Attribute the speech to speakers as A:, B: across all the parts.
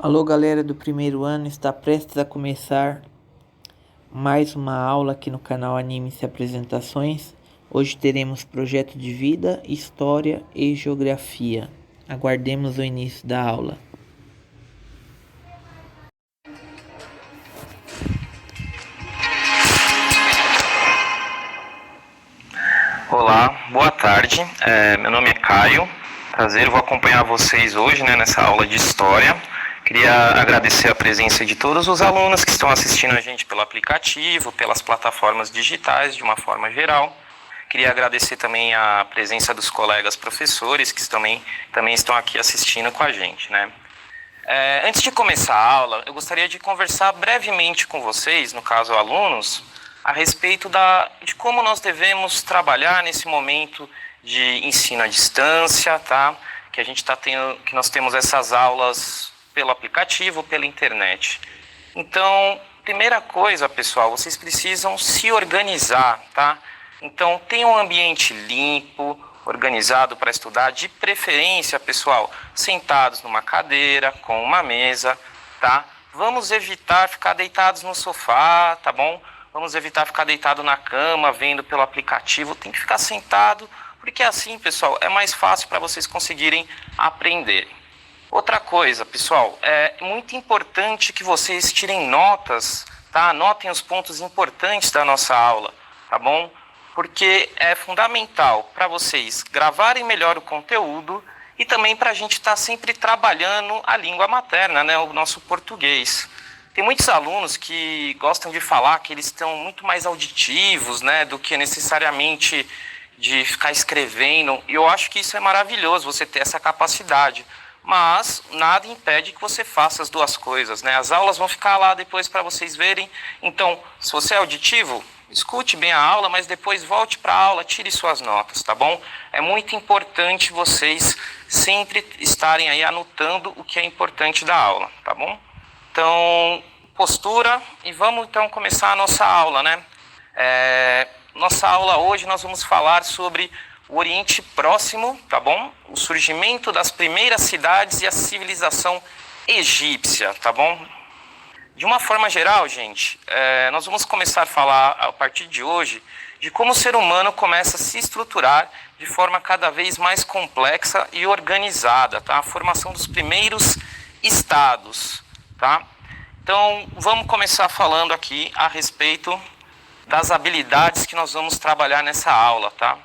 A: Alô, galera do primeiro ano, está prestes a começar mais uma aula aqui no canal Animes e Apresentações. Hoje teremos projeto de vida, história e geografia. Aguardemos o início da aula.
B: Olá, boa tarde. Meu nome é Caio. Prazer, vou acompanhar vocês hoje, nessa aula de História. Queria agradecer a presença de todos os alunos que estão assistindo a gente pelo aplicativo, pelas plataformas digitais, de uma forma geral. Queria agradecer também a presença dos colegas professores que também estão aqui assistindo com a gente, Antes de começar a aula, eu gostaria de conversar brevemente com vocês, no caso alunos, a respeito de como nós devemos trabalhar nesse momento de ensino à distância, tá? Que nós temos essas aulas pelo aplicativo, pela internet. Então, primeira coisa, pessoal, vocês precisam se organizar, tá? Então, tenham um ambiente limpo, organizado para estudar, de preferência, pessoal, sentados numa cadeira, com uma mesa, tá? Vamos evitar ficar deitados no sofá, tá bom? Vamos evitar ficar deitado na cama, vendo pelo aplicativo. Tem que ficar sentado, porque assim, pessoal, é mais fácil para vocês conseguirem aprender. Outra coisa, pessoal, é muito importante que vocês tirem notas, tá? Anotem os pontos importantes da nossa aula, tá bom? Porque é fundamental para vocês gravarem melhor o conteúdo e também para a gente estar sempre trabalhando a língua materna, o nosso português. Tem muitos alunos que gostam de falar que eles estão muito mais auditivos, do que necessariamente de ficar escrevendo. E eu acho que isso é maravilhoso, você ter essa capacidade. Mas nada impede que você faça as duas coisas, As aulas vão ficar lá depois para vocês verem. Então, se você é auditivo, escute bem a aula, mas depois volte para a aula, tire suas notas, tá bom? É muito importante vocês sempre estarem aí anotando o que é importante da aula, tá bom? Então, postura, e vamos então começar a nossa aula, Nossa aula hoje nós vamos falar sobre o Oriente Próximo, tá bom? O surgimento das primeiras cidades e a civilização egípcia, tá bom? De uma forma geral, gente, nós vamos começar a falar a partir de hoje de como o ser humano começa a se estruturar de forma cada vez mais complexa e organizada, tá? A formação dos primeiros estados. Tá? Então, vamos começar falando aqui a respeito das habilidades que nós vamos trabalhar nessa aula, tá?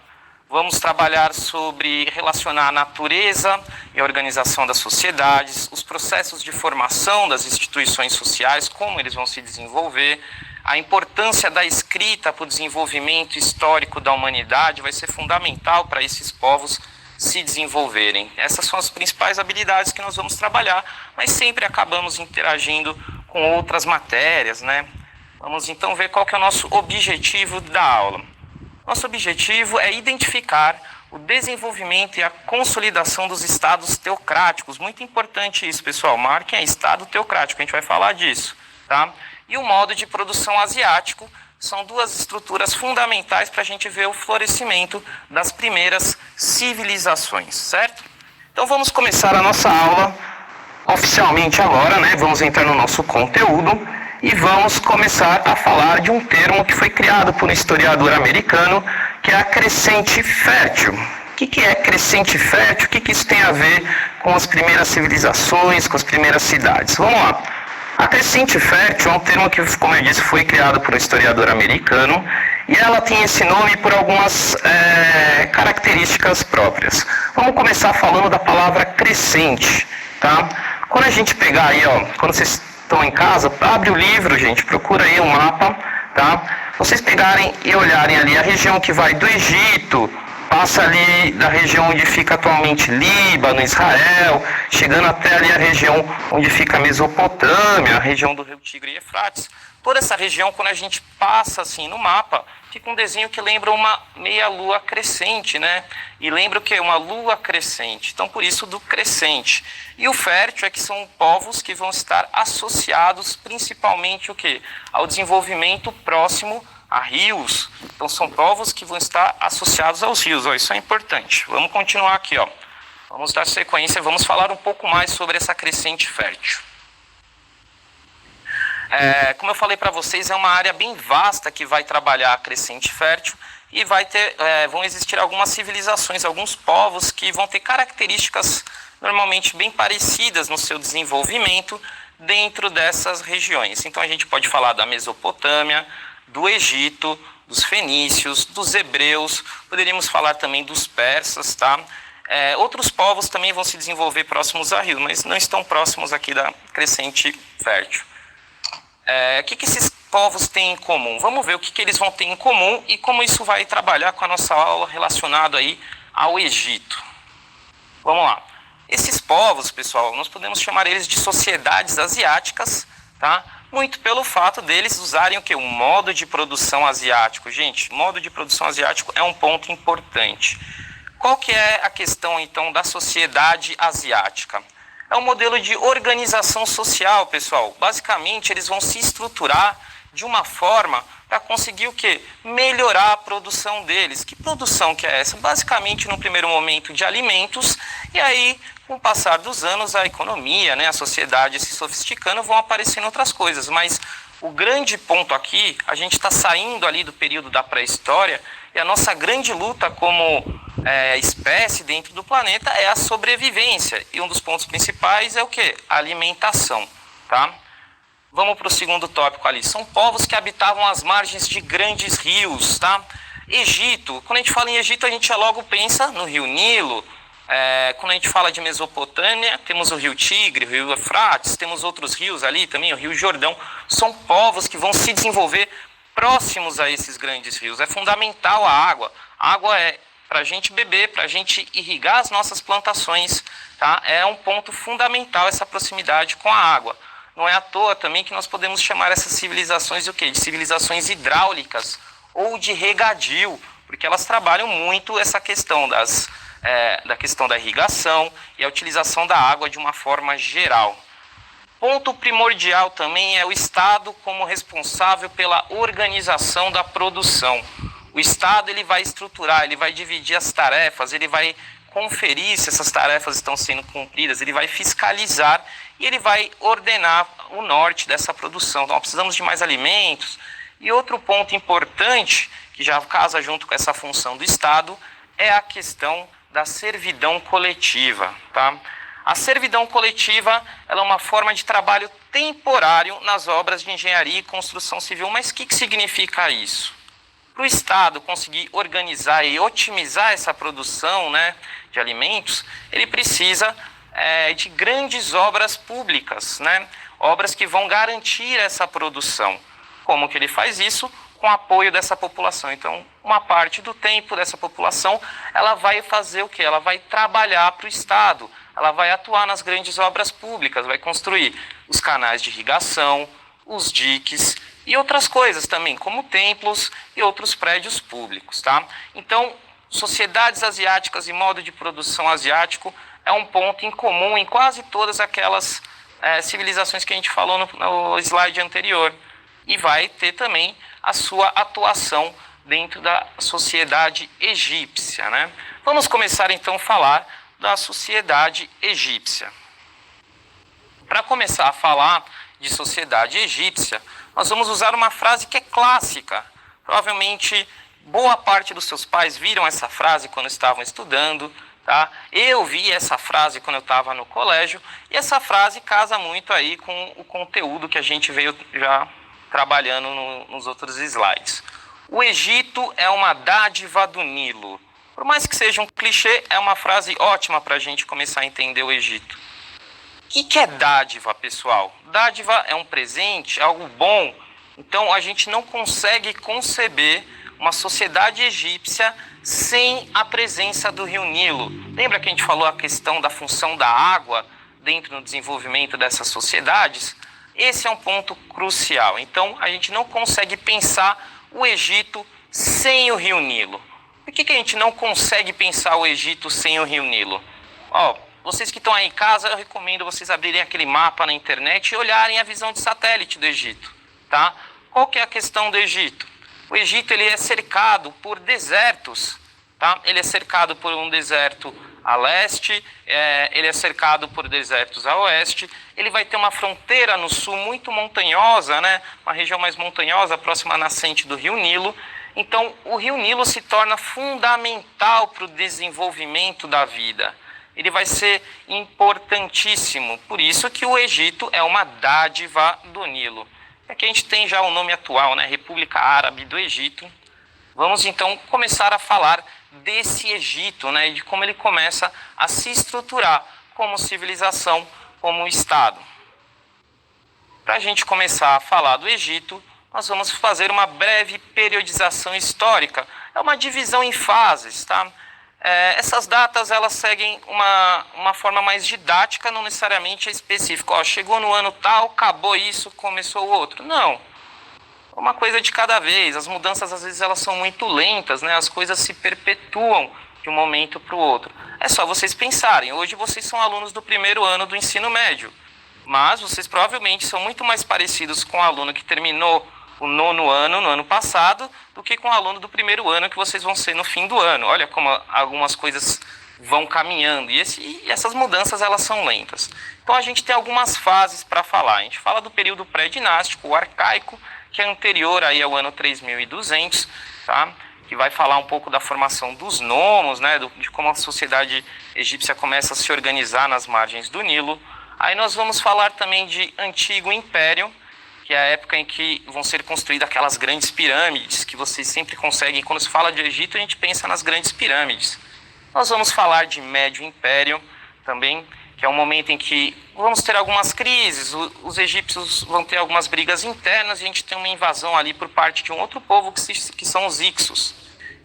B: Vamos trabalhar sobre relacionar a natureza e a organização das sociedades, os processos de formação das instituições sociais, como eles vão se desenvolver, a importância da escrita para o desenvolvimento histórico da humanidade vai ser fundamental para esses povos se desenvolverem. Essas são as principais habilidades que nós vamos trabalhar, mas sempre acabamos interagindo com outras matérias, Vamos então ver qual que é o nosso objetivo da aula. Nosso objetivo é identificar o desenvolvimento e a consolidação dos estados teocráticos. Muito importante isso, pessoal. Marquem aí, estado teocrático, a gente vai falar disso, tá? E o modo de produção asiático. São duas estruturas fundamentais para a gente ver o florescimento das primeiras civilizações, certo? Então vamos começar a nossa aula oficialmente agora, Vamos entrar no nosso conteúdo e vamos começar a falar de um termo que foi criado por um historiador americano, que é a crescente fértil. O que é crescente fértil? O que isso tem a ver com as primeiras civilizações, com as primeiras cidades? Vamos lá. A crescente fértil é um termo que, como eu disse, foi criado por um historiador americano e ela tem esse nome por algumas características próprias. Vamos começar falando da palavra crescente, tá? Quando a gente pegar aí, quando vocês estão em casa, abre o livro, gente, procura aí um mapa, tá? Vocês pegarem e olharem ali a região que vai do Egito, passa ali da região onde fica atualmente Líbano, Israel, chegando até ali a região onde fica a Mesopotâmia, a região do Rio Tigre e Eufrates. Toda essa região, quando a gente passa assim no mapa, fica um desenho que lembra uma meia-lua crescente, E lembra o quê? Uma lua crescente. Então, por isso, do crescente. E o fértil é que são povos que vão estar associados principalmente o quê? Ao desenvolvimento próximo a rios. Então, são povos que vão estar associados aos rios. Isso é importante. Vamos continuar aqui. Vamos dar sequência, vamos falar um pouco mais sobre essa crescente fértil. Como eu falei para vocês, é uma área bem vasta que vai trabalhar a crescente fértil e vão existir algumas civilizações, alguns povos que vão ter características normalmente bem parecidas no seu desenvolvimento dentro dessas regiões. Então a gente pode falar da Mesopotâmia, do Egito, dos fenícios, dos hebreus, poderíamos falar também dos persas, tá? Outros povos também vão se desenvolver próximos a rios, mas não estão próximos aqui da crescente fértil. O que esses povos têm em comum? Vamos ver o que eles vão ter em comum e como isso vai trabalhar com a nossa aula relacionada aí ao Egito. Vamos lá. Esses povos, pessoal, nós podemos chamar eles de sociedades asiáticas, tá? Muito pelo fato deles usarem o quê? Um modo de produção asiático. Gente, modo de produção asiático é um ponto importante. Qual que é a questão, então, da sociedade asiática? É um modelo de organização social, pessoal. Basicamente, eles vão se estruturar de uma forma para conseguir o quê? Melhorar a produção deles. Que produção que é essa? Basicamente, no primeiro momento, de alimentos, e aí, com o passar dos anos, a economia, né, a sociedade se sofisticando, vão aparecendo outras coisas. Mas o grande ponto aqui, a gente está saindo ali do período da pré-história, e a nossa grande luta como espécie dentro do planeta é a sobrevivência. E um dos pontos principais é o quê? A alimentação, tá? Vamos para o segundo tópico ali. São povos que habitavam as margens de grandes rios, tá? Egito, quando a gente fala em Egito, a gente já logo pensa no rio Nilo. Quando a gente fala de Mesopotâmia, temos o rio Tigre, o rio Eufrates, temos outros rios ali também, o rio Jordão. São povos que vão se desenvolver próximos a esses grandes rios. É fundamental a água. A água é para a gente beber, para a gente irrigar as nossas plantações, tá? É um ponto fundamental essa proximidade com a água. Não é à toa também que nós podemos chamar essas civilizações de o quê? De civilizações hidráulicas ou de regadio, porque elas trabalham muito essa questão da questão da irrigação e a utilização da água de uma forma geral. Ponto primordial também é o Estado como responsável pela organização da produção. O Estado ele vai estruturar, ele vai dividir as tarefas, ele vai conferir se essas tarefas estão sendo cumpridas, ele vai fiscalizar e ele vai ordenar o norte dessa produção. Então, precisamos de mais alimentos. E outro ponto importante, que já casa junto com essa função do Estado, é a questão da servidão coletiva, tá? A servidão coletiva ela é uma forma de trabalho temporário nas obras de engenharia e construção civil. Mas o que significa isso? Para o Estado conseguir organizar e otimizar essa produção, né, de alimentos, ele precisa de grandes obras públicas, né? Obras que vão garantir essa produção. Como que ele faz isso? Com o apoio dessa população. Então, uma parte do tempo dessa população, ela vai fazer o quê? Ela vai trabalhar para o Estado, ela vai atuar nas grandes obras públicas, vai construir os canais de irrigação, os diques e outras coisas também, como templos e outros prédios públicos, tá? Então, sociedades asiáticas e modo de produção asiático é um ponto em comum em quase todas aquelas civilizações que a gente falou no slide anterior. E vai ter também a sua atuação dentro da sociedade egípcia, né? Vamos começar então a falar da sociedade egípcia. Para começar a falar de sociedade egípcia, nós vamos usar uma frase que é clássica. Provavelmente boa parte dos seus pais viram essa frase quando estavam estudando, tá? Eu vi essa frase quando eu estava no colégio, e essa frase casa muito aí com o conteúdo que a gente veio já trabalhando nos outros slides. O Egito é uma dádiva do Nilo. Por mais que seja um clichê, é uma frase ótima para a gente começar a entender o Egito. O que é dádiva, pessoal? Dádiva é um presente, algo bom. Então, a gente não consegue conceber uma sociedade egípcia sem a presença do rio Nilo. Lembra que a gente falou a questão da função da água dentro do desenvolvimento dessas sociedades? Esse é um ponto crucial. Então, a gente não consegue pensar o Egito sem o rio Nilo. Por que a gente não consegue pensar o Egito sem o rio Nilo? Vocês que estão aí em casa, eu recomendo vocês abrirem aquele mapa na internet e olharem a visão de satélite do Egito, tá? Qual que é a questão do Egito? O Egito ele é cercado por desertos, tá? Ele é cercado por um deserto a leste, ele é cercado por desertos a oeste, ele vai ter uma fronteira no sul muito montanhosa, né? Uma região mais montanhosa, próxima à nascente do rio Nilo. Então, o rio Nilo se torna fundamental para o desenvolvimento da vida. Ele vai ser importantíssimo, por isso que o Egito é uma dádiva do Nilo. Aqui a gente tem já o nome atual, né? República Árabe do Egito. Vamos então começar a falar desse Egito, né? E de como ele começa a se estruturar como civilização, como Estado. Para a gente começar a falar do Egito, nós vamos fazer uma breve periodização histórica. É uma divisão em fases, tá? Essas datas elas seguem uma forma mais didática, não necessariamente específica. Ó, chegou no ano tal, acabou isso, começou o outro. Não. Uma coisa de cada vez. As mudanças às vezes elas são muito lentas, né? As coisas se perpetuam de um momento para o outro. É só vocês pensarem. Hoje vocês são alunos do primeiro ano do ensino médio, mas vocês provavelmente são muito mais parecidos com o aluno que terminou o nono ano, no ano passado, do que com o aluno do primeiro ano que vocês vão ser no fim do ano. Olha como algumas coisas vão caminhando. E essas mudanças elas são lentas. Então a gente tem algumas fases para falar. A gente fala do período pré-dinástico, o arcaico, que é anterior aí ao ano 3200, tá? Que vai falar um pouco da formação dos nomos, né? De como a sociedade egípcia começa a se organizar nas margens do Nilo. Aí nós vamos falar também de Antigo Império, que é a época em que vão ser construídas aquelas grandes pirâmides, que vocês sempre conseguem, quando se fala de Egito, a gente pensa nas grandes pirâmides. Nós vamos falar de Médio Império também, que é um momento em que vamos ter algumas crises, os egípcios vão ter algumas brigas internas, e a gente tem uma invasão ali por parte de um outro povo, que são os Ixos.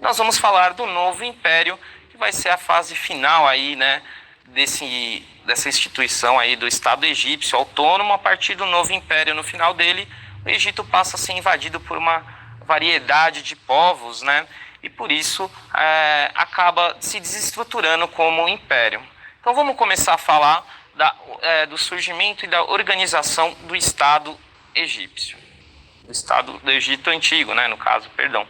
B: Nós vamos falar do Novo Império, que vai ser a fase final aí, né, dessa instituição aí do Estado egípcio autônomo. A partir do Novo Império, no final dele, o Egito passa a ser invadido por uma variedade de povos, né? E por isso acaba se desestruturando como império. Então vamos começar a falar do surgimento e da organização do Estado egípcio. Do Estado do Egito Antigo, né, no caso, perdão.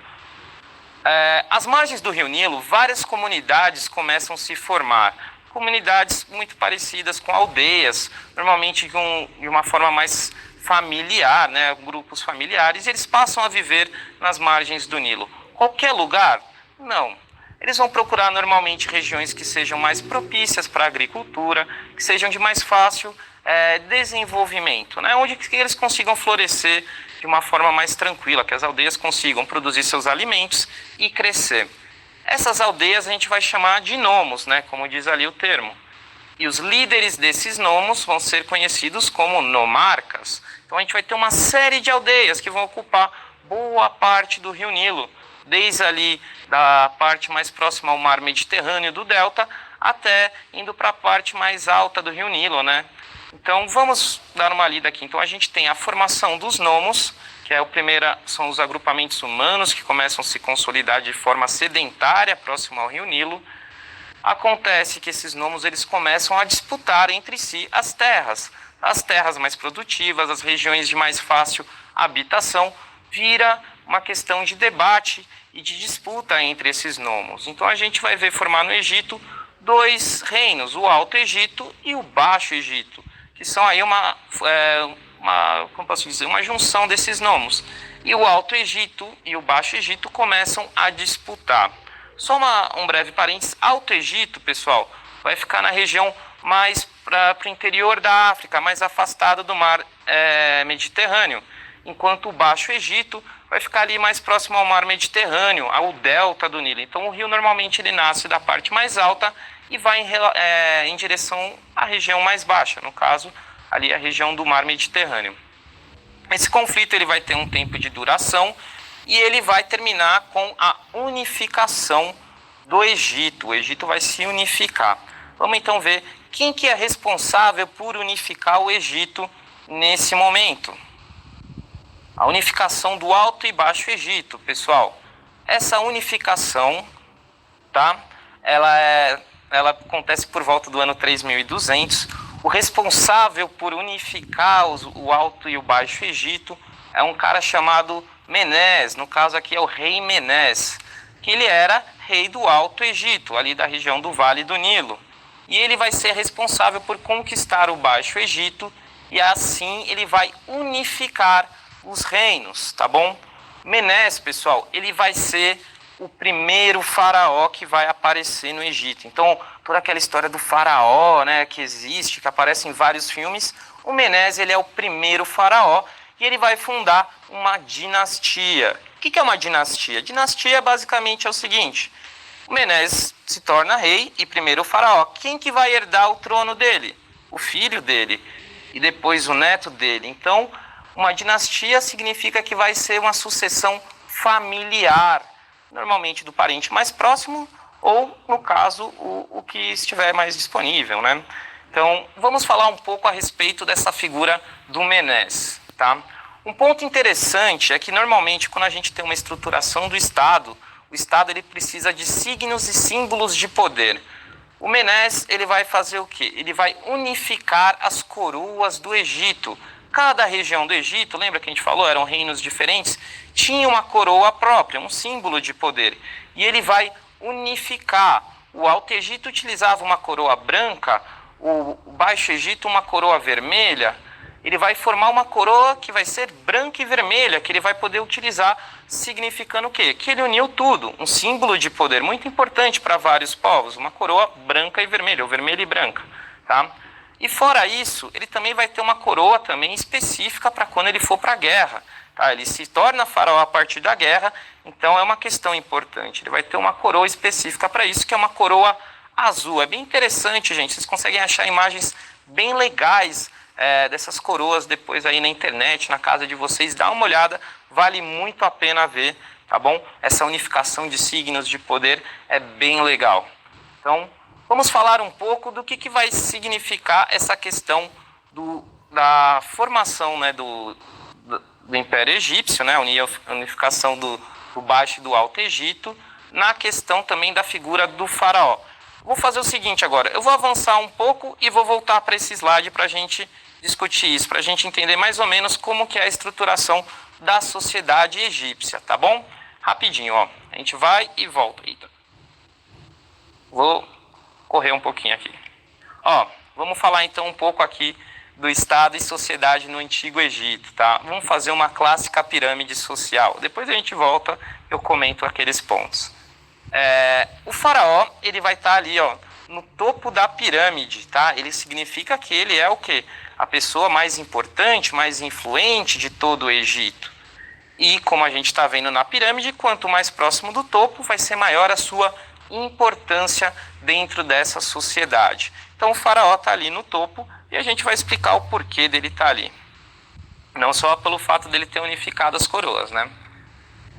B: Às margens do Rio Nilo, várias comunidades começam a se formar. Comunidades muito parecidas com aldeias, normalmente de uma forma mais familiar, né, grupos familiares, e eles passam a viver nas margens do Nilo. Qualquer lugar? Não. Eles vão procurar normalmente regiões que sejam mais propícias para a agricultura, que sejam de mais fácil desenvolvimento, né, onde eles consigam florescer de uma forma mais tranquila, que as aldeias consigam produzir seus alimentos e crescer. Essas aldeias a gente vai chamar de nomos, né, como diz ali o termo. E os líderes desses nomos vão ser conhecidos como nomarcas. Então a gente vai ter uma série de aldeias que vão ocupar boa parte do Rio Nilo, desde ali da parte mais próxima ao mar Mediterrâneo do delta, até indo para a parte mais alta do Rio Nilo, né? Então vamos dar uma lida aqui. Então a gente tem a formação dos nomos, que é são os agrupamentos humanos que começam a se consolidar de forma sedentária próximo ao Rio Nilo. Acontece que esses nomos eles começam a disputar entre si as terras mais produtivas, as regiões de mais fácil habitação, vira uma questão de debate e de disputa entre esses nomos. Então a gente vai ver formar no Egito dois reinos, o Alto Egito e o Baixo Egito, que são aí como posso dizer, uma junção desses nomos. E o Alto Egito e o Baixo Egito começam a disputar. Só um breve parênteses, Alto Egito, pessoal, vai ficar na região mais para o interior da África, mais afastada do mar Mediterrâneo, enquanto o Baixo Egito vai ficar ali mais próximo ao mar Mediterrâneo, ao delta do Nilo. Então o rio normalmente ele nasce da parte mais alta e vai em direção à região mais baixa, no caso ali a região do mar Mediterrâneo. Esse conflito ele vai ter um tempo de duração e ele vai terminar com a unificação do Egito. O Egito vai se unificar. Vamos então ver quem que é responsável por unificar o Egito nesse momento. A unificação do Alto e Baixo Egito, pessoal. Essa unificação, tá? Ela acontece por volta do ano 3200. O responsável por unificar o Alto e o Baixo Egito é um cara chamado Menés. No caso aqui é o rei Menés, que ele era rei do Alto Egito, ali da região do Vale do Nilo. E ele vai ser responsável por conquistar o Baixo Egito e assim ele vai unificar os reinos, tá bom? Menes, pessoal, ele vai ser o primeiro faraó que vai aparecer no Egito. Então, toda aquela história do faraó, né, que existe, que aparece em vários filmes, o Menes, ele é o primeiro faraó e ele vai fundar uma dinastia. O que é uma dinastia? Dinastia basicamente é o seguinte: o Menes se torna rei e primeiro faraó. Quem que vai herdar o trono dele? O filho dele e depois o neto dele. Então, uma dinastia significa que vai ser uma sucessão familiar, normalmente do parente mais próximo ou, no caso, o que estiver mais disponível, né? Então, vamos falar um pouco a respeito dessa figura do Menes, tá? Um ponto interessante é que, normalmente, quando a gente tem uma estruturação do Estado, o Estado ele precisa de signos e símbolos de poder. O Menes, ele vai fazer o quê? Ele vai unificar as coroas do Egito. Cada região do Egito, lembra que a gente falou, eram reinos diferentes, tinha uma coroa própria, um símbolo de poder. E ele vai unificar. O Alto Egito utilizava uma coroa branca, o Baixo Egito uma coroa vermelha. Ele vai formar uma coroa que vai ser branca e vermelha, que ele vai poder utilizar, significando o quê? Que ele uniu tudo, um símbolo de poder muito importante para vários povos, uma coroa branca e vermelha, ou vermelha e branca, tá? E fora isso, ele também vai ter uma coroa também específica para quando ele for para a guerra, tá? Ele se torna faraó a partir da guerra, então é uma questão importante. Ele vai ter uma coroa específica para isso, que é uma coroa azul. É bem interessante, gente, vocês conseguem achar imagens bem legais dessas coroas depois aí na internet, na casa de vocês, dá uma olhada, vale muito a pena ver, tá bom? Essa unificação de signos de poder é bem legal. Então, vamos falar um pouco do que vai significar essa questão da formação, né, do Império Egípcio, né, a unificação do Baixo e do Alto Egito, na questão também da figura do faraó. Vou fazer o seguinte agora, eu vou avançar um pouco e vou voltar para esse slide para a gente discutir isso, para a gente entender mais ou menos como que é a estruturação da sociedade egípcia, tá bom? Rapidinho, ó, a gente vai e volta. Eita. Vou correr um pouquinho aqui. Ó, vamos falar então um pouco aqui do Estado e sociedade no Antigo Egito, tá? Vamos fazer uma clássica pirâmide social. Depois a gente volta, eu comento aqueles pontos. O faraó, ele vai estar ali, ó, no topo da pirâmide, tá? Ele significa que ele é o quê? A pessoa mais importante, mais influente de todo o Egito. E como a gente está vendo na pirâmide, quanto mais próximo do topo, vai ser maior a sua importância dentro dessa sociedade. Então o faraó está ali no topo e a gente vai explicar o porquê dele estar ali. Não só pelo fato dele ter unificado as coroas, né?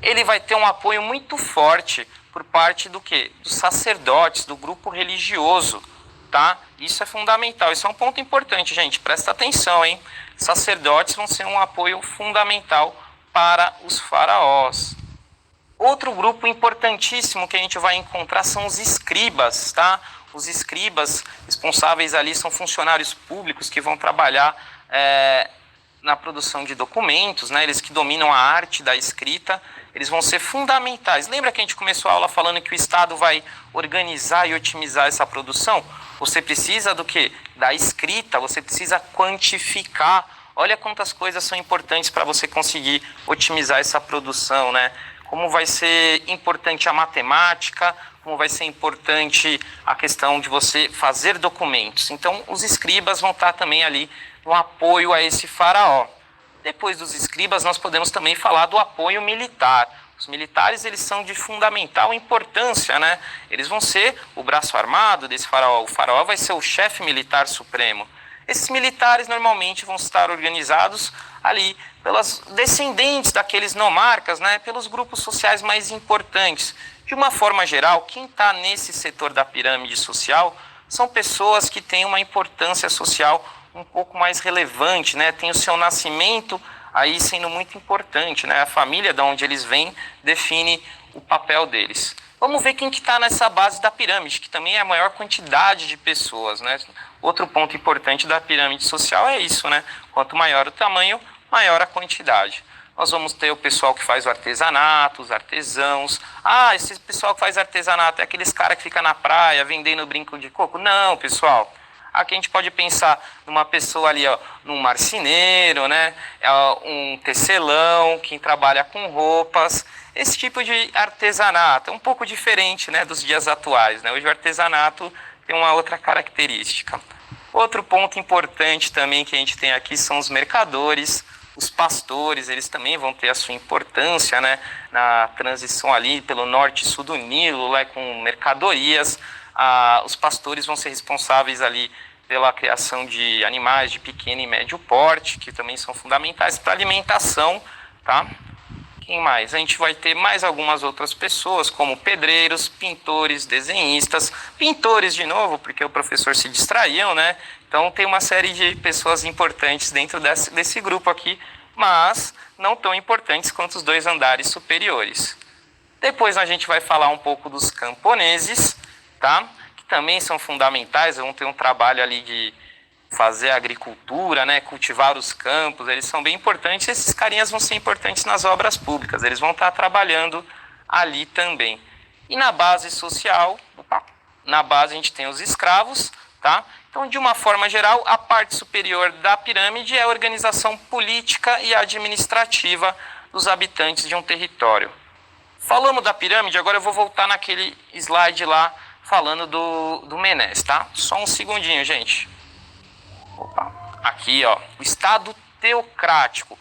B: Ele vai ter um apoio muito forte por parte do quê? Dos sacerdotes, do grupo religioso, tá? Isso é fundamental, isso é um ponto importante, gente, presta atenção, hein? Sacerdotes vão ser um apoio fundamental para os faraós. Outro grupo importantíssimo que a gente vai encontrar são os escribas, tá? Os escribas responsáveis ali são funcionários públicos que vão trabalhar na produção de documentos, né? Eles que dominam a arte da escrita, eles vão ser fundamentais. Lembra que a gente começou a aula falando que o Estado vai organizar e otimizar essa produção? Você precisa do quê? Da escrita, você precisa quantificar. Olha quantas coisas são importantes para você conseguir otimizar essa produção, né? Como vai ser importante a matemática, como vai ser importante a questão de você fazer documentos. Então, os escribas vão estar também ali no apoio a esse faraó. Depois dos escribas, nós podemos também falar do apoio militar. Os militares, eles são de fundamental importância, né? Eles vão ser o braço armado desse faraó. O faraó vai ser o chefe militar supremo. Esses militares, normalmente, vão estar organizados ali pelas descendentes daqueles nomarcas, né? Pelos grupos sociais mais importantes. De uma forma geral, quem está nesse setor da pirâmide social são pessoas que têm uma importância social um pouco mais relevante, né? Tem o seu nascimento aí sendo muito importante, né? A família de onde eles vêm define o papel deles. Vamos ver quem que está nessa base da pirâmide, que também é a maior quantidade de pessoas, né? Outro ponto importante da pirâmide social é isso, né? Quanto maior o tamanho, maior a quantidade. nós vamos ter o pessoal que faz o artesanato, os artesãos. Esse pessoal que faz artesanato é aqueles caras que ficam na praia vendendo brinco de coco? Não, pessoal. Aqui a gente pode pensar numa pessoa ali, ó, num marceneiro, né? Um tecelão, quem trabalha com roupas. Esse tipo de artesanato é um pouco diferente, né, dos dias atuais, né? Hoje o artesanato tem uma outra característica. Outro ponto importante também que a gente tem aqui são os mercadores, os pastores, eles também vão ter a sua importância, né, na transição ali pelo norte e sul do Nilo, lá com mercadorias. Os pastores vão ser responsáveis ali pela criação de animais de pequeno e médio porte, que também são fundamentais para a alimentação, tá? Quem mais? A gente vai ter mais algumas outras pessoas, como pedreiros, pintores, desenhistas, pintores de novo, porque o professor se distraiu, né? Então tem uma série de pessoas importantes dentro desse grupo aqui, mas não tão importantes quanto os dois andares superiores. Depois a gente vai falar um pouco dos camponeses, tá? Que também são fundamentais, vão ter um trabalho ali de fazer agricultura, né, cultivar os campos, eles são bem importantes. Esses carinhas vão ser importantes nas obras públicas, eles vão estar trabalhando ali também. E na base social, na base a gente tem os escravos, tá? Então, de uma forma geral, a parte superior da pirâmide é a organização política e administrativa dos habitantes de um território. Falamos da pirâmide, agora eu vou voltar naquele slide lá, falando do Menes, tá? Só um segundinho, gente. Aqui, ó, o Estado teocrático.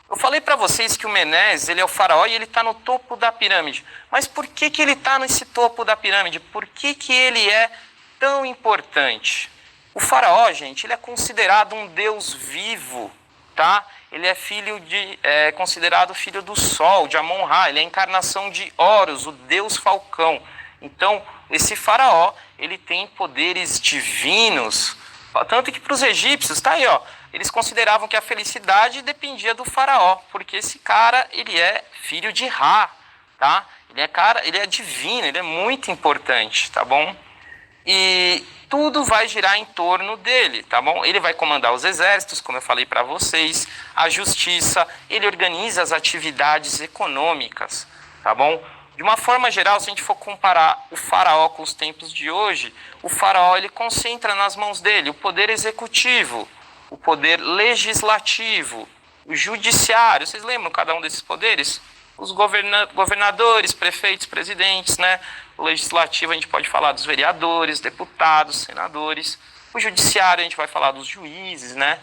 B: Eu falei para vocês que o Menes, ele é o faraó e ele está no topo da pirâmide. Mas por que ele está nesse topo da pirâmide? Por que ele é tão importante? O faraó, gente, ele é considerado um deus vivo, tá? Ele é considerado filho do sol, de Amon-Ra. Ele é a encarnação de Horus, o deus falcão. Então, esse faraó, ele tem poderes divinos. Tanto que para os egípcios, tá aí, ó, eles consideravam que a felicidade dependia do faraó, porque esse cara, ele é filho de Ra, tá? Ele é divino, ele é muito importante, tá bom? E tudo vai girar em torno dele, tá bom? Ele vai comandar os exércitos, como eu falei para vocês, a justiça, ele organiza as atividades econômicas, tá bom? De uma forma geral, se a gente for comparar o faraó com os tempos de hoje, o faraó ele concentra nas mãos dele o poder executivo, o poder legislativo, o judiciário. Vocês lembram cada um desses poderes? Os governadores, prefeitos, presidentes, né? O legislativo a gente pode falar dos vereadores, deputados, senadores. O judiciário a gente vai falar dos juízes, né?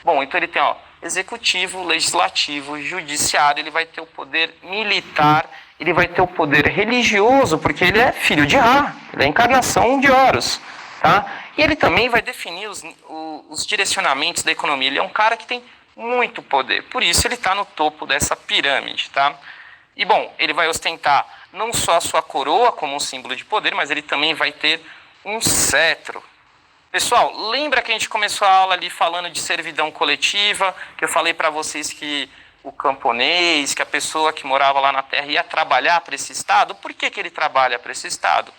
B: Bom, então ele tem, ó, executivo, legislativo, judiciário, ele vai ter o poder militar, ele vai ter o poder religioso, porque ele é filho de Ra, ele é a encarnação de Horus, tá? E ele também vai definir os direcionamentos da economia. Ele é um cara que tem muito poder, por isso ele está no topo dessa pirâmide, tá? E, bom, ele vai ostentar não só a sua coroa como um símbolo de poder, mas ele também vai ter um cetro. Pessoal, lembra que a gente começou a aula ali falando de servidão coletiva, que eu falei para vocês que o camponês, que a pessoa que morava lá na terra ia trabalhar para esse Estado? Por que ele trabalha para esse Estado?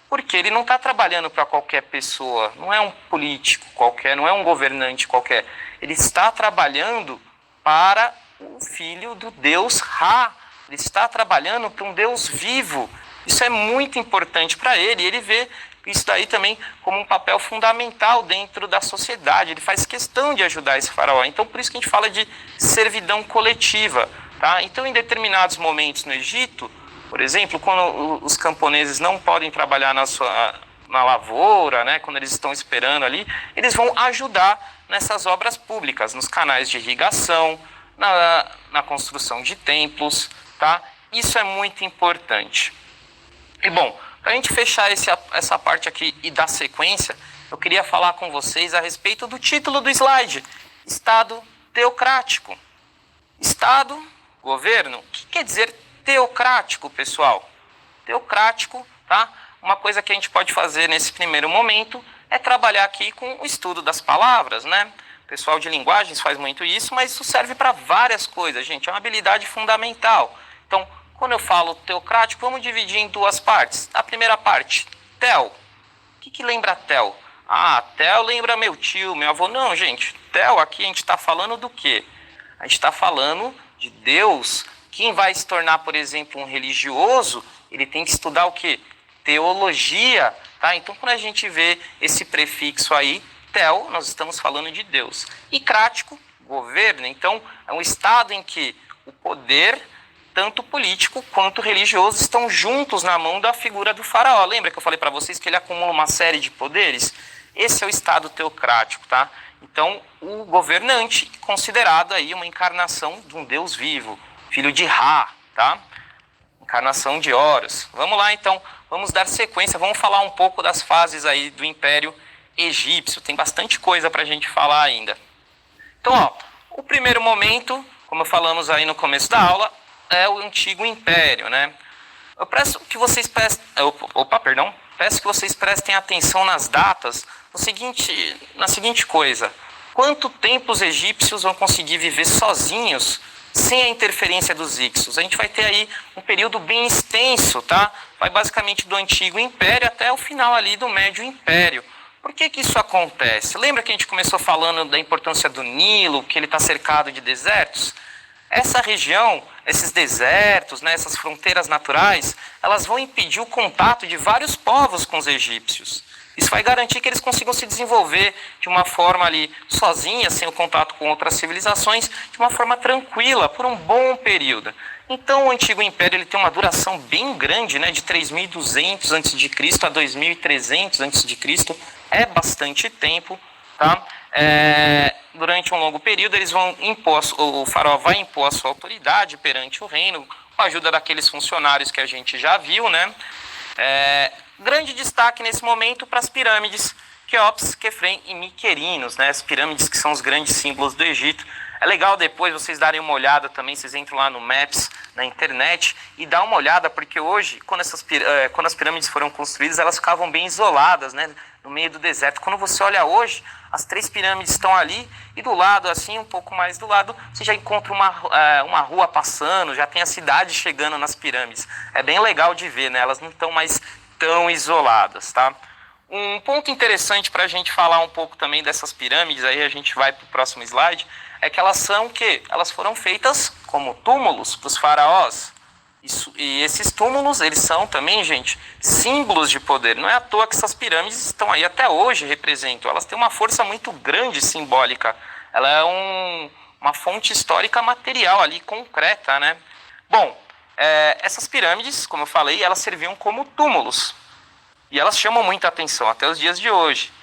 B: Porque ele não está trabalhando para qualquer pessoa, não é um político qualquer, não é um governante qualquer. Ele está trabalhando para o filho do Deus Ra. Ele está trabalhando para um Deus vivo. Isso é muito importante para ele. Ele vê isso daí também como um papel fundamental dentro da sociedade. Ele faz questão de ajudar esse faraó. Então, por isso que a gente fala de servidão coletiva, tá? Então, em determinados momentos no Egito, por exemplo, quando os camponeses não podem trabalhar na lavoura, né, quando eles estão esperando ali, eles vão ajudar nessas obras públicas, nos canais de irrigação, na construção de templos, tá? Isso é muito importante. E, bom, para a gente fechar essa parte aqui e dar sequência, eu queria falar com vocês a respeito do título do slide, Estado teocrático. Estado, governo, o que quer dizer teocrático, pessoal? Teocrático, tá? Uma coisa que a gente pode fazer nesse primeiro momento é trabalhar aqui com o estudo das palavras, né? O pessoal de linguagens faz muito isso, mas isso serve para várias coisas, gente. É uma habilidade fundamental. Então, quando eu falo teocrático, vamos dividir em duas partes. A primeira parte, tel. O que lembra tel? Ah, tel lembra meu tio, meu avô. Não, gente, tel aqui a gente está falando do quê? A gente está falando de Deus, quem vai se tornar, por exemplo, um religioso, ele tem que estudar o quê? Teologia, tá? Então, quando a gente vê esse prefixo aí, tel, nós estamos falando de Deus. E crático, governo. Então, é um estado em que o poder, tanto político quanto religioso, estão juntos na mão da figura do faraó. Lembra que eu falei para vocês que ele acumula uma série de poderes? Esse é o estado teocrático, tá? Então, o governante, considerado aí uma encarnação de um Deus vivo, filho de Ra, tá? Encarnação de Horus. Vamos lá, então, vamos dar sequência, vamos falar um pouco das fases aí do Império Egípcio. Tem bastante coisa para a gente falar ainda. Então, ó, o primeiro momento, como falamos aí no começo da aula, é o Antigo Império, né? Eu peço que vocês peço que vocês prestem atenção nas datas, na seguinte coisa: quanto tempo os egípcios vão conseguir viver sozinhos sem a interferência dos Ixos? A gente vai ter aí um período bem extenso, tá? Vai basicamente do Antigo Império até o final ali do Médio Império. Por que isso acontece? Lembra que a gente começou falando da importância do Nilo, que ele está cercado de desertos? Essa região, esses desertos, né, essas fronteiras naturais, elas vão impedir o contato de vários povos com os egípcios. Isso vai garantir que eles consigam se desenvolver de uma forma ali sozinha, sem o contato com outras civilizações, de uma forma tranquila, por um bom período. Então o Antigo Império ele tem uma duração bem grande, né, de 3.200 a.C. a 2.300 a.C. É bastante tempo, tá? Durante um longo período, o faraó vai impor a sua autoridade perante o reino, com a ajuda daqueles funcionários que a gente já viu, né? Grande destaque nesse momento para as pirâmides Quéops, Quefren e Miquerinos, né? As pirâmides que são os grandes símbolos do Egito. É legal depois vocês darem uma olhada também, vocês entram lá no Maps, na internet, e dá uma olhada, porque hoje, quando as pirâmides foram construídas, elas ficavam bem isoladas, né, no meio do deserto. Quando você olha hoje, as 3 pirâmides estão ali, e do lado, assim, um pouco mais do lado, você já encontra uma rua passando, já tem a cidade chegando nas pirâmides. É bem legal de ver, né? Elas não estão mais tão isoladas, tá? Um ponto interessante para a gente falar um pouco também dessas pirâmides, aí a gente vai para o próximo slide, é que elas foram feitas como túmulos para os faraós. E esses túmulos, eles são também, gente, símbolos de poder. Não é à toa que essas pirâmides estão aí até hoje, representam. Elas têm uma força muito grande simbólica. Ela é uma fonte histórica material ali, concreta, né? Bom, essas pirâmides, como eu falei, elas serviam como túmulos. E elas chamam muita atenção até os dias de hoje.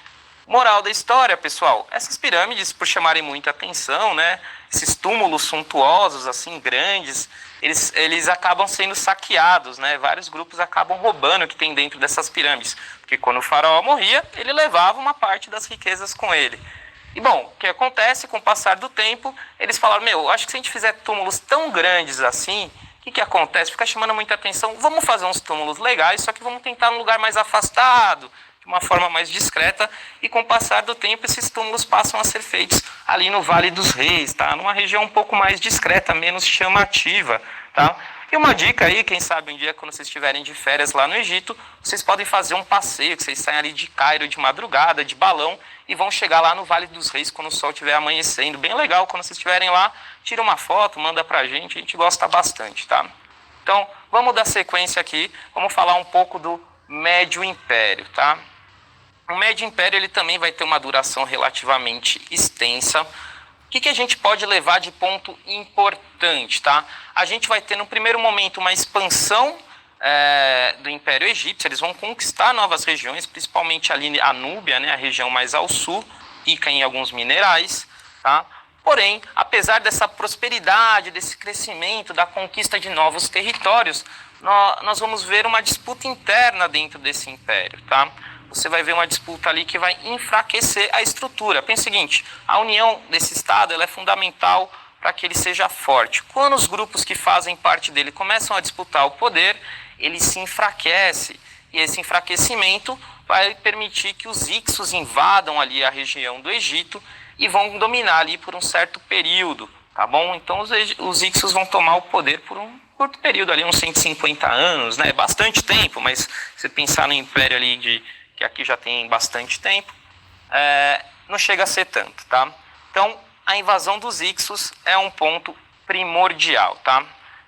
B: Moral da história, pessoal, essas pirâmides, por chamarem muita atenção, né, esses túmulos suntuosos, assim, grandes, eles acabam sendo saqueados, né, vários grupos acabam roubando o que tem dentro dessas pirâmides, porque quando o faraó morria, ele levava uma parte das riquezas com ele. E, bom, o que acontece com o passar do tempo, eles falaram, acho que se a gente fizer túmulos tão grandes assim, o que acontece? Fica chamando muita atenção, vamos fazer uns túmulos legais, só que vamos tentar num lugar mais afastado, de uma forma mais discreta, e com o passar do tempo esses túmulos passam a ser feitos ali no Vale dos Reis, tá? Numa região um pouco mais discreta, menos chamativa, tá? E uma dica aí, quem sabe um dia quando vocês estiverem de férias lá no Egito, vocês podem fazer um passeio, que vocês saem ali de Cairo de madrugada, de balão, e vão chegar lá no Vale dos Reis quando o sol estiver amanhecendo. Bem legal, quando vocês estiverem lá, tira uma foto, manda pra gente, a gente gosta bastante, tá? Então, vamos dar sequência aqui, vamos falar um pouco do Médio Império, tá? O Médio Império ele também vai ter uma duração relativamente extensa. O que a gente pode levar de ponto importante, tá? A gente vai ter no primeiro momento uma expansão do Império Egípcio. Eles vão conquistar novas regiões, principalmente ali a Núbia, né, a região mais ao sul, rica em alguns minerais, tá? Porém, apesar dessa prosperidade, desse crescimento, da conquista de novos territórios, nós vamos ver uma disputa interna dentro desse império, tá? Você vai ver uma disputa ali que vai enfraquecer a estrutura. Pensa o seguinte, a união desse Estado ela é fundamental para que ele seja forte. Quando os grupos que fazem parte dele começam a disputar o poder, ele se enfraquece. E esse enfraquecimento vai permitir que os Hicsos invadam ali a região do Egito e vão dominar ali por um certo período, tá bom? Então os Hicsos vão tomar o poder por um curto período ali, uns 150 anos, né? Bastante tempo, mas se você pensar no império ali que aqui já tem bastante tempo, não chega a ser tanto, tá? Então, a invasão dos Hicsos é um ponto primordial, tá?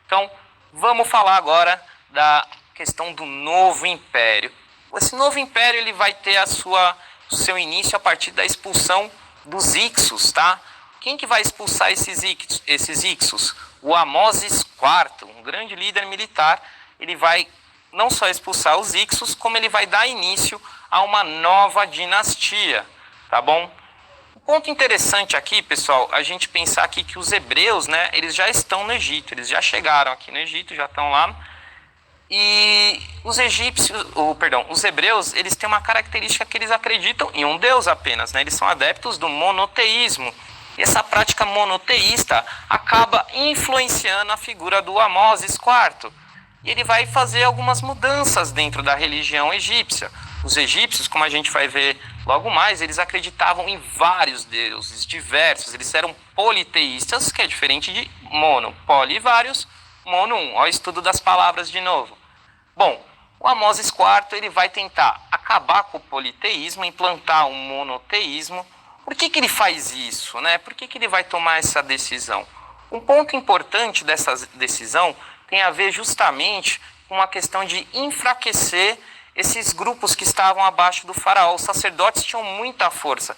B: Então, vamos falar agora da questão do novo império. Esse novo império ele vai ter o seu início a partir da expulsão dos Ixos, tá? Quem que vai expulsar esses Ixos? O Amoses IV, um grande líder militar. Ele vai não só expulsar os Ixos, como ele vai dar início a uma nova dinastia, tá bom? Um ponto interessante aqui, pessoal, a gente pensar aqui que os hebreus, né, eles já estão no Egito, eles já chegaram aqui no Egito, já estão lá. E os os hebreus, eles têm uma característica que eles acreditam em um Deus apenas, né? Eles são adeptos do monoteísmo. E essa prática monoteísta acaba influenciando a figura do Amoses IV. E ele vai fazer algumas mudanças dentro da religião egípcia. Os egípcios, como a gente vai ver logo mais, eles acreditavam em vários deuses diversos. Eles eram politeístas, que é diferente de mono. Poli e vários, mono um. Olha o estudo das palavras de novo. Bom, o Amoses IV ele vai tentar acabar com o politeísmo, implantar um monoteísmo. Por que ele faz isso, né? Por que ele vai tomar essa decisão? Um ponto importante dessa decisão tem a ver justamente com a questão de enfraquecer esses grupos que estavam abaixo do faraó. Os sacerdotes tinham muita força.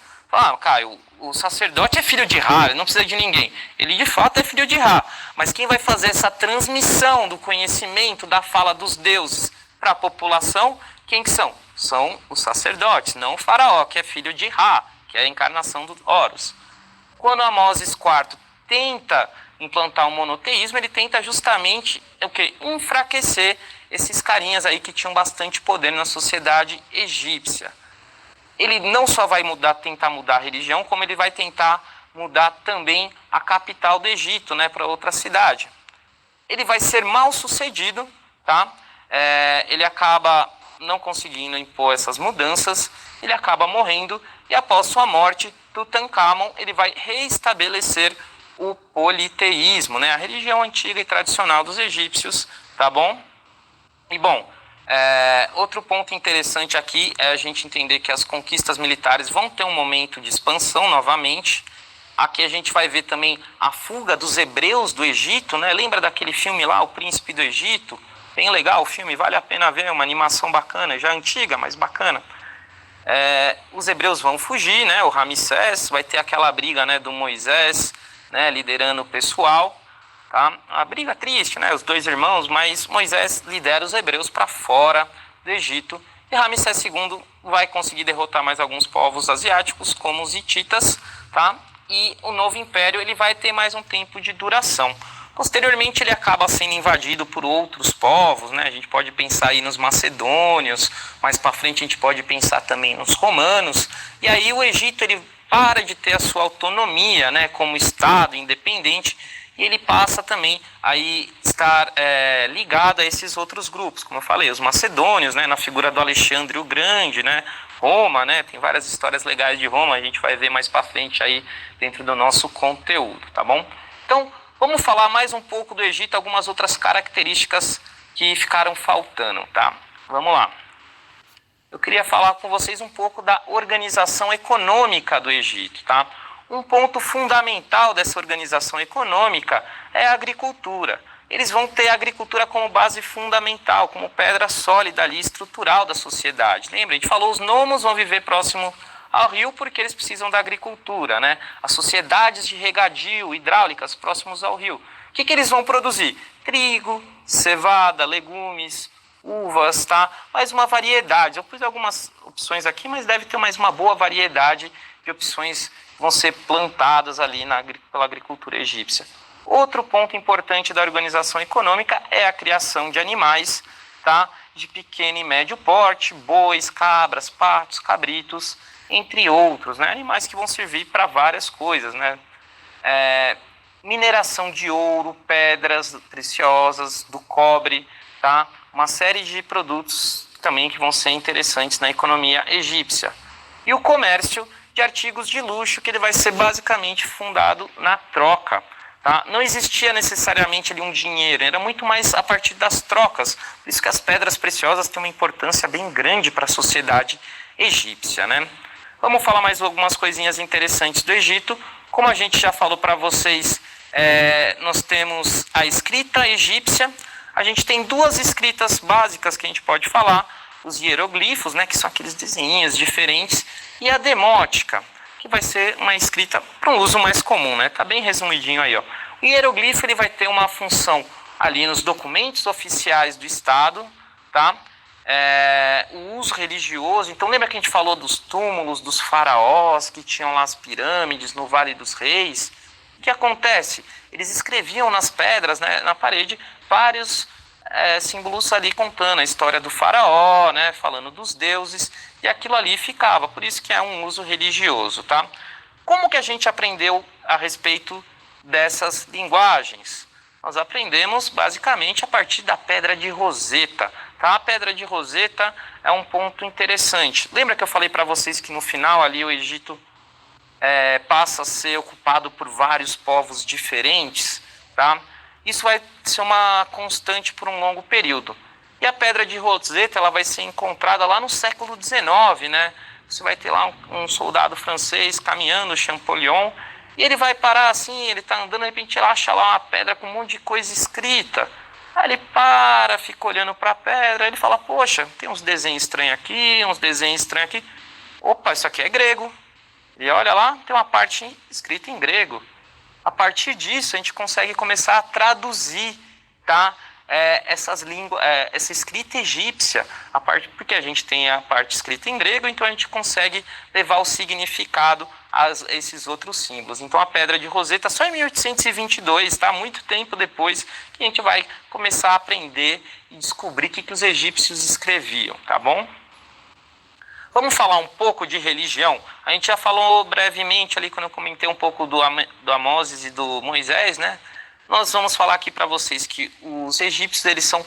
B: Caio, o sacerdote é filho de Ra, ele não precisa de ninguém. Ele de fato é filho de Ra. Mas quem vai fazer essa transmissão do conhecimento, da fala dos deuses para a população, quem que são? São os sacerdotes, não o faraó, que é filho de Ra, que é a encarnação do Horus. Quando Amoses IV tenta implantar o monoteísmo, ele tenta justamente enfraquecer esses carinhas aí que tinham bastante poder na sociedade egípcia. Ele não só vai tentar mudar a religião, como ele vai tentar mudar também a capital do Egito, né, para outra cidade. Ele vai ser mal sucedido, tá? Ele acaba não conseguindo impor essas mudanças, ele acaba morrendo e após sua morte, Tutankhamon ele vai reestabelecer o politeísmo, né, a religião antiga e tradicional dos egípcios, tá bom? E bom, outro ponto interessante aqui é a gente entender que as conquistas militares vão ter um momento de expansão novamente. Aqui a gente vai ver também a fuga dos hebreus do Egito, né? Lembra daquele filme lá, O Príncipe do Egito? Bem legal o filme, vale a pena ver, uma animação bacana, já antiga, mas bacana. Os hebreus vão fugir, né? O Ramsés vai ter aquela briga, né, do Moisés, né, liderando o pessoal. Tá? A briga triste, né? Os dois irmãos, mas Moisés lidera os hebreus para fora do Egito. E Ramsés II vai conseguir derrotar mais alguns povos asiáticos, como os hititas, tá? E o novo império ele vai ter mais um tempo de duração. Posteriormente ele acaba sendo invadido por outros povos, né? A gente pode pensar aí nos macedônios, mais para frente a gente pode pensar também nos romanos. E aí o Egito ele para de ter a sua autonomia, né, como Estado independente, e ele passa também a estar ligado a esses outros grupos, como eu falei, os macedônios, né, na figura do Alexandre o Grande, né, Roma, né, tem várias histórias legais de Roma, a gente vai ver mais para frente aí dentro do nosso conteúdo, tá bom? Então, vamos falar mais um pouco do Egito, algumas outras características que ficaram faltando, tá? Vamos lá. Eu queria falar com vocês um pouco da organização econômica do Egito, tá? Um ponto fundamental dessa organização econômica é a agricultura. Eles vão ter a agricultura como base fundamental, como pedra sólida ali, estrutural da sociedade. Lembra, a gente falou, os nomos vão viver próximo ao rio porque eles precisam da agricultura, né? As sociedades de regadio, hidráulicas, próximos ao rio. O que eles vão produzir? Trigo, cevada, legumes, uvas, tá? Mais uma variedade. Eu pus algumas opções aqui, mas deve ter mais uma boa variedade de opções que vão ser plantadas ali pela agricultura egípcia. Outro ponto importante da organização econômica é a criação de animais, tá? De pequeno e médio porte, bois, cabras, patos, cabritos, entre outros, né? Animais que vão servir para várias coisas, né? Mineração de ouro, pedras preciosas, do cobre, tá? Uma série de produtos também que vão ser interessantes na economia egípcia. E o comércio de artigos de luxo, que ele vai ser basicamente fundado na troca. Tá? Não existia necessariamente ali um dinheiro, era muito mais a partir das trocas. Por isso que as pedras preciosas têm uma importância bem grande para a sociedade egípcia, né? Vamos falar mais algumas coisinhas interessantes do Egito. Como a gente já falou para vocês Nós temos a escrita egípcia. A gente tem duas escritas básicas que a gente pode falar, os hieroglifos, né, que são aqueles desenhos diferentes, e a demótica, que vai ser uma escrita para um uso mais comum, né? Tá bem resumidinho aí, ó. O hieroglifo ele vai ter uma função ali nos documentos oficiais do Estado, tá? O uso religioso. Então lembra que a gente falou dos túmulos dos faraós que tinham lá as pirâmides no Vale dos Reis? O que acontece? Eles escreviam nas pedras, né, na parede, vários símbolos ali contando a história do faraó, né, falando dos deuses, e aquilo ali ficava. Por isso que é um uso religioso, tá? Como que a gente aprendeu a respeito dessas linguagens? Nós aprendemos basicamente a partir da Pedra de Roseta, tá? A Pedra de Roseta é um ponto interessante. Lembra que eu falei para vocês que no final ali o Egito passa a ser ocupado por vários povos diferentes, tá? Isso vai ser uma constante por um longo período. E a Pedra de Roseta ela vai ser encontrada lá no século XIX, né? Você vai ter lá um soldado francês caminhando, Champollion, e ele vai parar assim, ele está andando, de repente ele acha lá uma pedra com um monte de coisa escrita. Aí ele para, fica olhando para a pedra, ele fala, poxa, tem uns desenhos estranhos aqui, uns desenhos estranhos aqui. Opa, isso aqui é grego. E olha lá, tem uma parte escrita em grego. A partir disso, a gente consegue começar a traduzir, tá? Essas línguas, essa escrita egípcia, porque a gente tem a parte escrita em grego, então a gente consegue levar o significado a esses outros símbolos. Então a Pedra de Roseta, só em 1822, tá? Muito tempo depois, que a gente vai começar a aprender e descobrir o que os egípcios escreviam, tá bom? Vamos falar um pouco de religião. A gente já falou brevemente ali quando eu comentei um pouco do Amoses e do Moisés, né? Nós vamos falar aqui para vocês que os egípcios eles são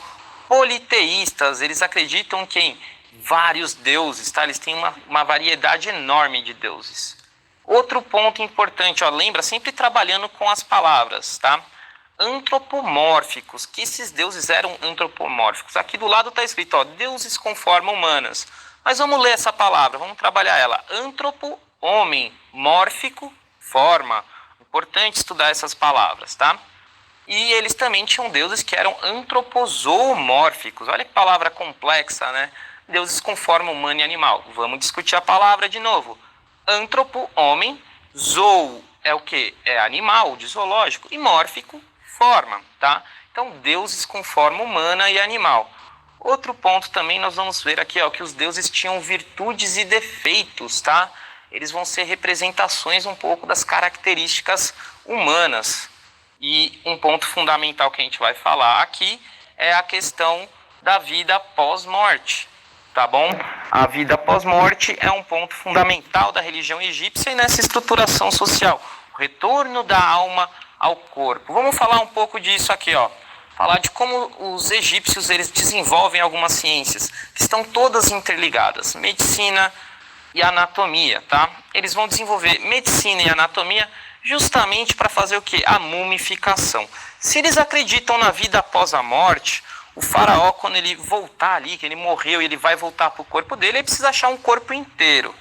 B: politeístas, eles acreditam que em vários deuses, tá? Eles têm uma variedade enorme de deuses. Outro ponto importante, ó, lembra, sempre trabalhando com as palavras, tá? Antropomórficos, que esses deuses eram antropomórficos. Aqui do lado está escrito, ó, deuses com forma humanas. Mas vamos ler essa palavra, vamos trabalhar ela. Antropo, homem, mórfico, forma. Importante estudar essas palavras, tá? E eles também tinham deuses que eram antropozoomórficos. Olha que palavra complexa, né? Deuses com forma humana e animal. Vamos discutir a palavra de novo. Antropo, homem. Zoo é o quê? É animal, de zoológico. E mórfico, forma, tá? Então, deuses com forma humana e animal. Outro ponto também nós vamos ver aqui, ó, que os deuses tinham virtudes e defeitos, tá? Eles vão ser representações um pouco das características humanas. E um ponto fundamental que a gente vai falar aqui é a questão da vida pós-morte, tá bom? A vida pós-morte é um ponto fundamental da religião egípcia e nessa estruturação social. O retorno da alma ao corpo. Vamos falar um pouco disso aqui, ó. Falar de como os egípcios eles desenvolvem algumas ciências que estão todas interligadas, medicina e anatomia, tá? Eles vão desenvolver medicina e anatomia justamente para fazer o quê? A mumificação. Se eles acreditam na vida após a morte, o faraó, quando ele voltar ali, que ele morreu e ele vai voltar para o corpo dele, ele precisa achar um corpo inteiro.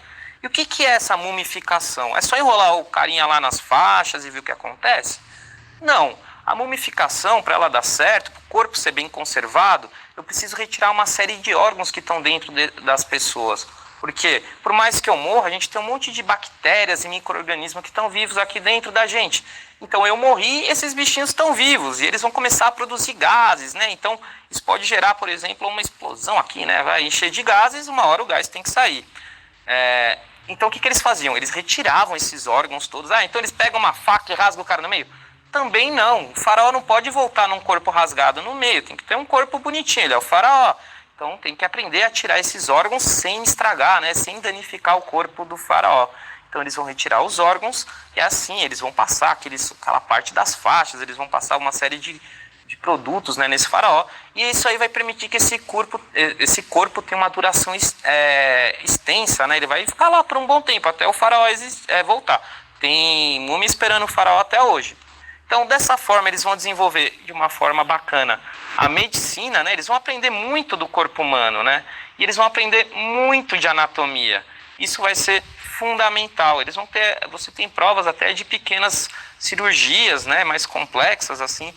B: E o que é essa mumificação? É só enrolar o carinha lá nas faixas e ver o que acontece? Não. A mumificação, para ela dar certo, para o corpo ser bem conservado, eu preciso retirar uma série de órgãos que estão dentro das pessoas. Porque, por mais que eu morra, a gente tem um monte de bactérias e micro-organismos que estão vivos aqui dentro da gente. Então, eu morri, esses bichinhos estão vivos e eles vão começar a produzir gases, né? Então, isso pode gerar, por exemplo, uma explosão aqui, né? Vai encher de gases, uma hora o gás tem que sair. Então, o que eles faziam? Eles retiravam esses órgãos todos. Então eles pegam uma faca e rasgam o cara no meio? Também não. O faraó não pode voltar num corpo rasgado no meio. Tem que ter um corpo bonitinho. Ele é o faraó. Então tem que aprender a tirar esses órgãos sem estragar, né? Sem danificar o corpo do faraó. Então eles vão retirar os órgãos e assim eles vão passar aquela parte das faixas, eles vão passar uma série de produtos, né, nesse faraó. E isso aí vai permitir que esse corpo tenha uma duração extensa, né? Ele vai ficar lá por um bom tempo, até o faraó voltar. Tem múmia esperando o faraó até hoje. Então, dessa forma, eles vão desenvolver de uma forma bacana a medicina, né? Eles vão aprender muito do corpo humano, né? E eles vão aprender muito de anatomia. isso vai ser fundamental. Eles vão ter, você tem provas até de pequenas cirurgias, né, mais complexas assim,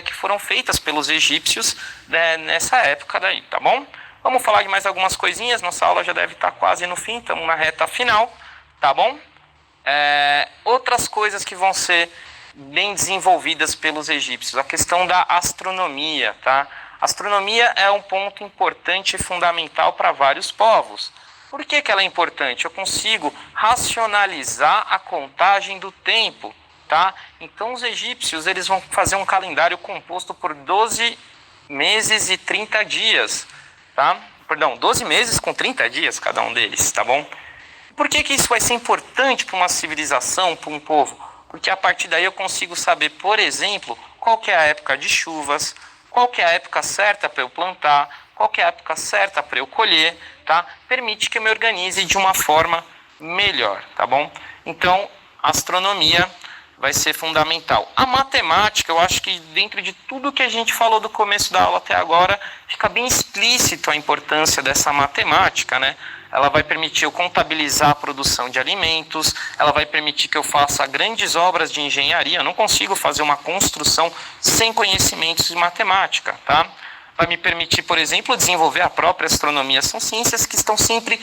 B: que foram feitas pelos egípcios, né, nessa época daí, tá bom? Vamos falar de mais algumas coisinhas, nossa aula já deve estar quase no fim, estamos na reta final, tá bom? Outras coisas que vão ser bem desenvolvidas pelos egípcios, a questão da astronomia, tá? Astronomia é um ponto importante e fundamental para vários povos. Por que ela é importante? Eu consigo racionalizar a contagem do tempo, tá? Então os egípcios eles vão fazer um calendário composto por 12 meses e 30 dias, tá? Perdão, 12 meses com 30 dias cada um deles, tá bom? Por que isso vai ser importante para uma civilização, para um povo? Porque a partir daí eu consigo saber, por exemplo, qual que é a época de chuvas, qual que é a época certa para eu plantar, qual que é a época certa para eu colher, tá? Permite que eu me organize de uma forma melhor, tá bom? Então, a astronomia vai ser fundamental. A matemática, eu acho que dentro de tudo que a gente falou do começo da aula até agora, fica bem explícito a importância dessa matemática, né? Ela vai permitir eu contabilizar a produção de alimentos, ela vai permitir que eu faça grandes obras de engenharia. Eu não consigo fazer uma construção sem conhecimentos de matemática, tá? Vai me permitir, por exemplo, desenvolver a própria astronomia. São ciências que estão sempre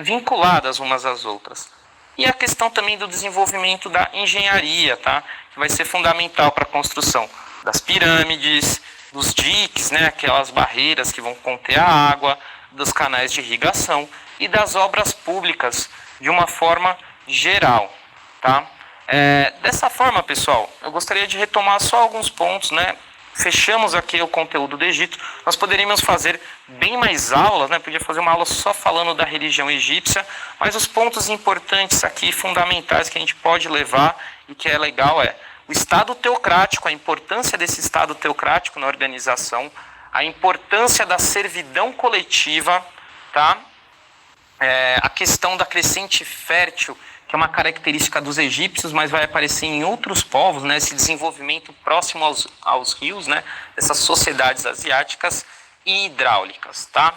B: vinculadas umas às outras. E a questão também do desenvolvimento da engenharia, tá? Que vai ser fundamental para a construção das pirâmides, dos diques, né? Aquelas barreiras que vão conter a água, dos canais de irrigação e das obras públicas de uma forma geral, tá? Dessa forma, pessoal, eu gostaria de retomar só alguns pontos, né? Fechamos aqui o conteúdo do Egito. Nós poderíamos fazer bem mais aulas, né? Podia fazer uma aula só falando da religião egípcia, mas os pontos importantes aqui, fundamentais, que a gente pode levar e que é legal o Estado teocrático, a importância desse Estado teocrático na organização, a importância da servidão coletiva, tá? A questão da crescente fértil, que é uma característica dos egípcios, mas vai aparecer em outros povos, né? Esse desenvolvimento próximo aos rios, né? Essas sociedades asiáticas e hidráulicas, tá?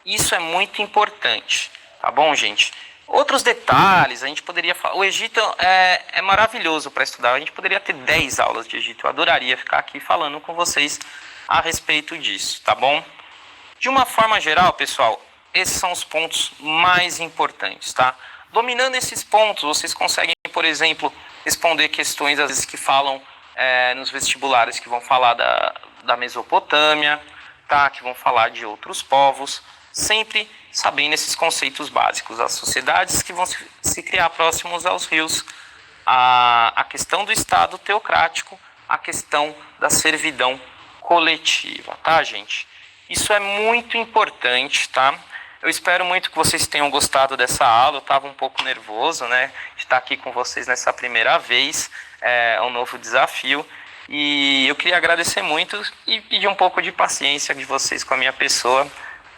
B: Isso é muito importante, tá bom, gente? Outros detalhes, a gente poderia falar. O Egito é maravilhoso para estudar, a gente poderia ter 10 aulas de Egito, eu adoraria ficar aqui falando com vocês a respeito disso, tá bom? De uma forma geral, pessoal, esses são os pontos mais importantes, tá? Dominando esses pontos, vocês conseguem, por exemplo, responder questões às vezes que falam nos vestibulares, que vão falar da Mesopotâmia, tá? Que vão falar de outros povos, sempre sabendo esses conceitos básicos. As sociedades que vão se criar próximos aos rios, a questão do Estado teocrático, a questão da servidão coletiva, tá, gente? Isso é muito importante, tá? Eu espero muito que vocês tenham gostado dessa aula. Eu estava um pouco nervoso, né, de estar aqui com vocês nessa primeira vez. É um novo desafio. E eu queria agradecer muito e pedir um pouco de paciência de vocês com a minha pessoa,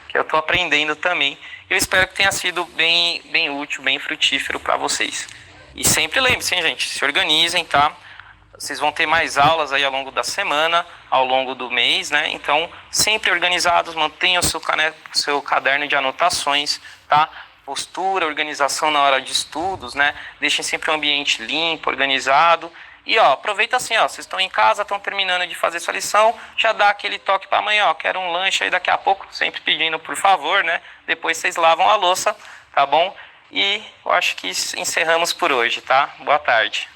B: que eu estou aprendendo também. Eu espero que tenha sido bem útil, bem frutífero para vocês. E sempre lembre-se, gente, se organizem, tá? Vocês vão ter mais aulas aí ao longo da semana, ao longo do mês, né? Então, sempre organizados, mantenham o seu caderno de anotações, tá? Postura, organização na hora de estudos, né? Deixem sempre o ambiente limpo, organizado. E, aproveita assim, vocês estão em casa, estão terminando de fazer sua lição, já dá aquele toque para amanhã, quero um lanche aí daqui a pouco, sempre pedindo por favor, né? Depois vocês lavam a louça, tá bom? E eu acho que encerramos por hoje, tá? Boa tarde.